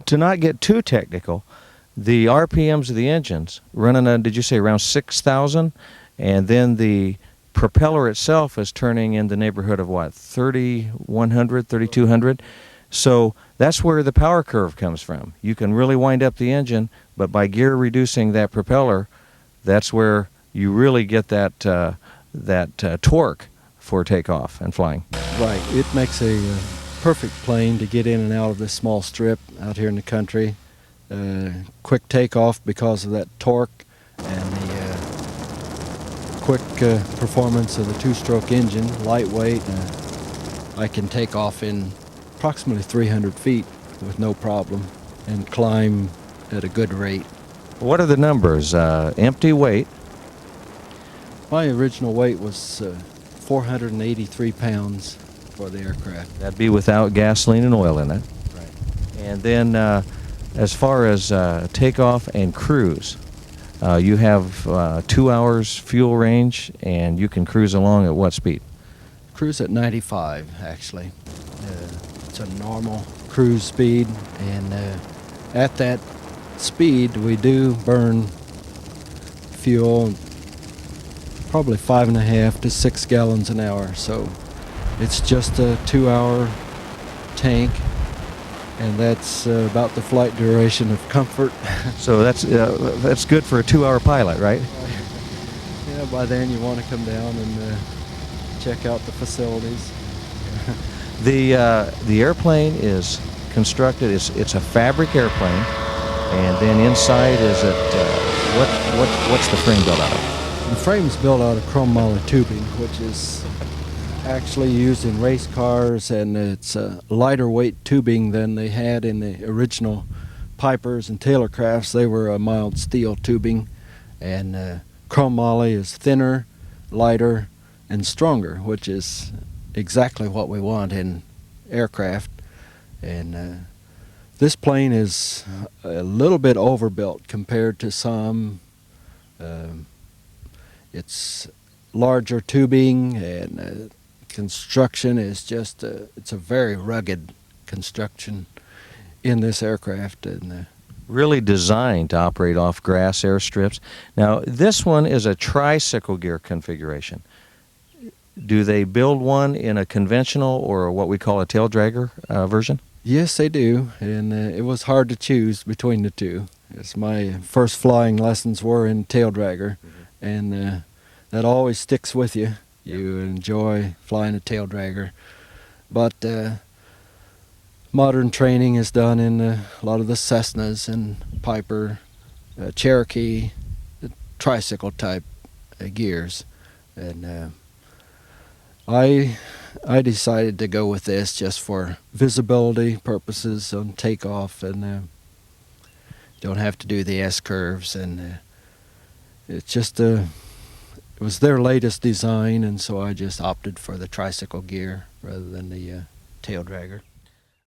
to not get too technical, the RPMs of the engines running on, did you say around 6,000? And then the propeller itself is turning in the neighborhood of what, 3,100, 3,200? So that's where the power curve comes from. You can really wind up the engine, but by gear reducing that propeller, that's where you really get that torque for takeoff and flying. Right. It makes a perfect plane to get in and out of this small strip out here in the country. Quick takeoff because of that torque and the quick performance of the two-stroke engine, lightweight. I can take off in approximately 300 feet with no problem and climb at a good rate. What are the numbers? Empty weight? My original weight was 483 pounds for the aircraft. That'd be without gasoline and oil in it. Right. And then as far as takeoff and cruise, you have 2 hours fuel range, and you can cruise along at what speed? Cruise at 95, actually. It's a normal cruise speed, and at that speed we do burn fuel probably 5.5 to 6 gallons an hour. So it's just a 2-hour tank, and that's about the flight duration of comfort. So that's good for a 2-hour pilot, right? Yeah, by then you want to come down and check out the facilities. The airplane is constructed, it's a fabric airplane, and then inside is it, what's the frame built out of? The frame is built out of chrome moly tubing, which is actually used in race cars, and it's lighter weight tubing than they had in the original Pipers and Taylorcrafts. They were a mild steel tubing, and chrome moly is thinner, lighter, and stronger, which is exactly what we want in aircraft. And this plane is a little bit overbuilt compared to some. It's larger tubing, and construction is just it's a very rugged construction in this aircraft, and really designed to operate off grass airstrips. Now this one is a tricycle gear configuration. Do they build one in a conventional or what we call a tail dragger version? Yes, they do, and it was hard to choose between the two. As my first flying lessons were in tail dragger, and that always sticks with you. You enjoy flying a tail dragger, but modern training is done in a lot of the Cessnas and Piper, Cherokee, the tricycle type gears, and I decided to go with this just for visibility purposes on takeoff, and don't have to do the S-curves, and it's just it was their latest design, and so I just opted for the tricycle gear rather than the tail dragger.